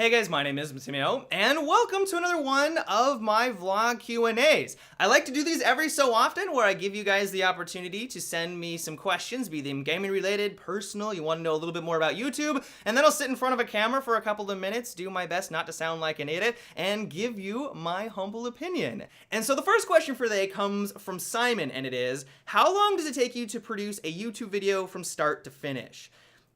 Hey guys, my name is Matimi0, and welcome to another one of my vlog Q&As. I like to do these every so often where I give you guys the opportunity to send me some questions, be them gaming related, personal, you want to know a little bit more about YouTube, and then I'll sit in front of a camera for a couple of minutes, do my best not to sound like an idiot, and give you my humble opinion. And so the first question for today comes from Simon, and it is, how long does it take you to produce a YouTube video from start to finish?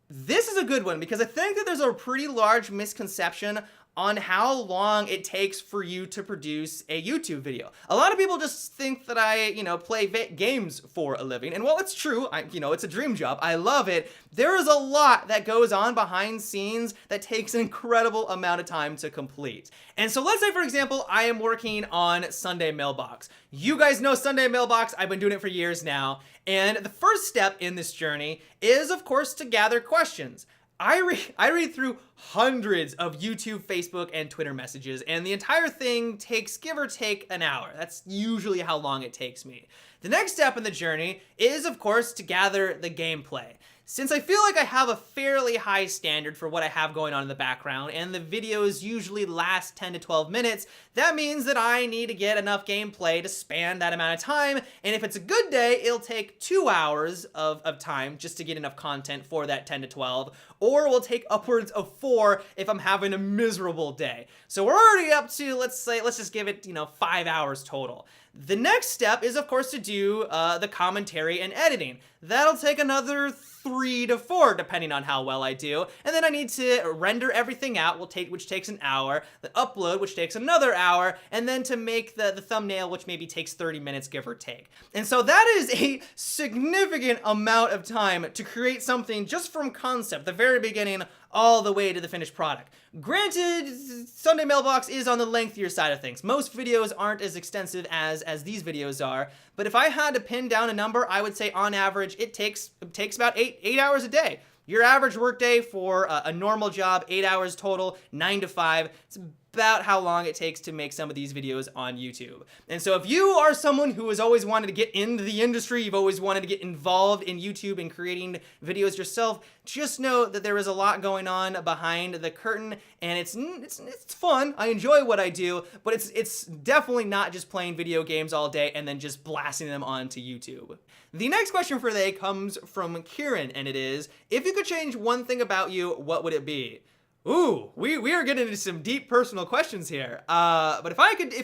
This is a good one because I think that there's a pretty large misconception on how long it takes for you to produce a YouTube video. A lot of people just think that I, play games for a living. And while it's true, it's a dream job. I love it. There is a lot that goes on behind scenes that takes an incredible amount of time to complete. And so let's say, for example, I am working on Sunday Mailbox. You guys know Sunday Mailbox. I've been doing it for years now. And the first step in this journey is, of course, to gather questions. I read through hundreds of YouTube, Facebook, and Twitter messages, and the entire thing takes, give or take, an hour. That's usually how long it takes me. The next step in the journey is, of course, to gather the gameplay. Since I feel like I have a fairly high standard for what I have going on in the background, and the videos usually last 10 to 12 minutes, that means that I need to get enough gameplay to span that amount of time, and if it's a good day, it'll take 2 hours of time just to get enough content for that 10 to 12, or it will take upwards of 4 if I'm having a miserable day. So we're already up to, let's just give it, 5 hours total. The next step is, of course, to do the commentary and editing. That'll take another 3 to 4, depending on how well I do. And then I need to render everything out, which takes an hour, then upload, which takes another hour, and then to make the thumbnail, which maybe takes 30 minutes, give or take. And so that is a significant amount of time to create something just from concept, the very beginning, all the way to the finished product. Granted, Sunday Mailbox is on the lengthier side of things. Most videos aren't as extensive as these videos are, but if I had to pin down a number, I would say on average it takes about 8 hours a day. Your average workday for a normal job, 8 hours total, 9 to 5. It's about how long it takes to make some of these videos on YouTube. And so if you are someone who has always wanted to get into the industry, you've always wanted to get involved in YouTube and creating videos yourself, just know that there is a lot going on behind the curtain, and it's fun. I enjoy what I do, but it's definitely not just playing video games all day and then just blasting them onto YouTube. The next question for today comes from Kieran, and it is, if you could change one thing about you, what would it be? Ooh, we are getting into some deep personal questions here. But if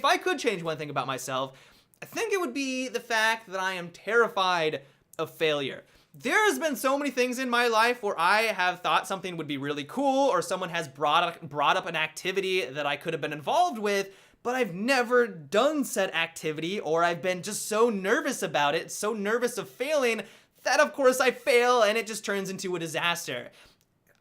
I could change one thing about myself, I think it would be the fact that I am terrified of failure. There has been so many things in my life where I have thought something would be really cool, or someone has brought up an activity that I could have been involved with, but I've never done said activity, or I've been just so nervous about it, so nervous of failing, that of course I fail and it just turns into a disaster.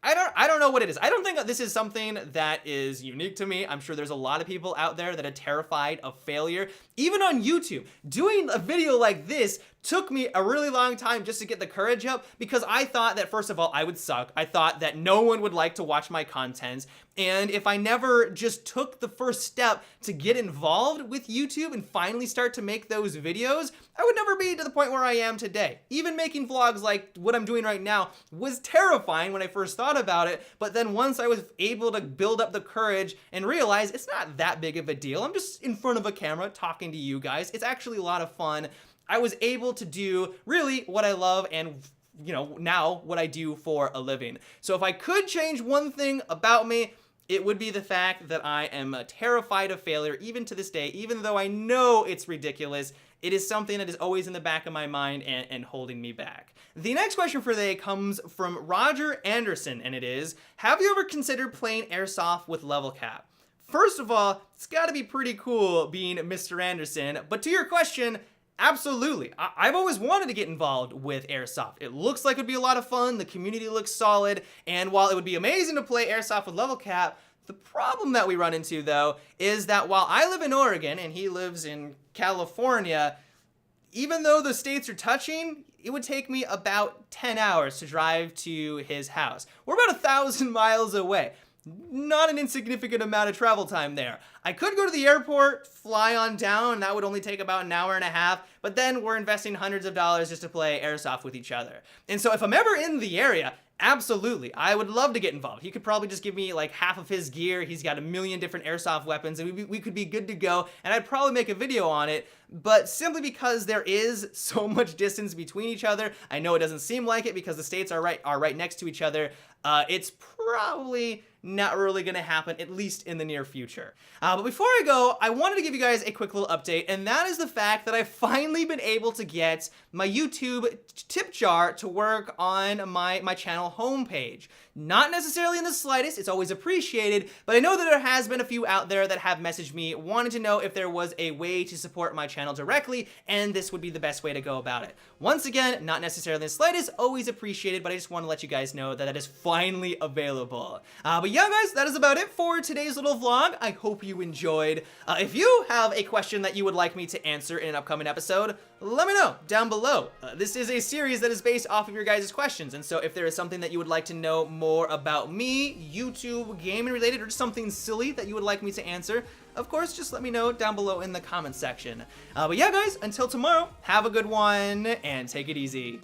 I don't know what it is. I don't think that this is something that is unique to me. I'm sure there's a lot of people out there that are terrified of failure. Even on YouTube, doing a video like this took me a really long time just to get the courage up, because I thought that, first of all, I would suck. I thought that no one would like to watch my content. And if I never just took the first step to get involved with YouTube and finally start to make those videos, I would never be to the point where I am today. Even making vlogs like what I'm doing right now was terrifying when I first thought about it, but then once I was able to build up the courage and realize it's not that big of a deal, I'm just in front of a camera talking to you guys, it's actually a lot of fun, I was able to do really what I love and now what I do for a living. So if I could change one thing about me, it would be the fact that I am terrified of failure, even to this day. Even though I know it's ridiculous, it is something that is always in the back of my mind and holding me back. The next question for today comes from Roger Anderson, and it is, have you ever considered playing Airsoft with level cap? First of all, it's gotta be pretty cool being Mr. Anderson, but to your question, absolutely. I've always wanted to get involved with Airsoft. It looks like it would be a lot of fun, the community looks solid, and while it would be amazing to play Airsoft with level cap, the problem that we run into, though, is that while I live in Oregon and he lives in California, even though the states are touching, it would take me about 10 hours to drive to his house. We're about 1,000 miles away. Not an insignificant amount of travel time there. I could go to the airport, fly on down, and that would only take about an hour and a half, but then we're investing hundreds of dollars just to play Airsoft with each other. And so if I'm ever in the area, Absolutely. I would love to get involved. He could probably just give me like half of his gear. He's got a million different airsoft weapons, and we could be good to go, and I'd probably make a video on it. But simply because there is so much distance between each other, I know it doesn't seem like it because the states are right next to each other. It's probably not really going to happen, at least in the near future. But before I go, I wanted to give you guys a quick little update, and that is the fact that I've finally been able to get my YouTube tip jar to work on my channel homepage. Not necessarily in the slightest, it's always appreciated, but I know that there has been a few out there that have messaged me wanting to know if there was a way to support my channel directly, and this would be the best way to go about it. Once again, not necessarily in the slightest, always appreciated, but I just want to let you guys know that that is finally available. But yeah, guys, that is about it for today's little vlog. I hope you enjoyed. If you have a question that you would like me to answer in an upcoming episode, let me know down below. This is a series that is based off of your guys' questions, and so if there is something that you would like to know more about me, YouTube, gaming related, or just something silly that you would like me to answer, of course, just let me know down below in the comments section. But yeah, guys, until tomorrow, have a good one, and take it easy.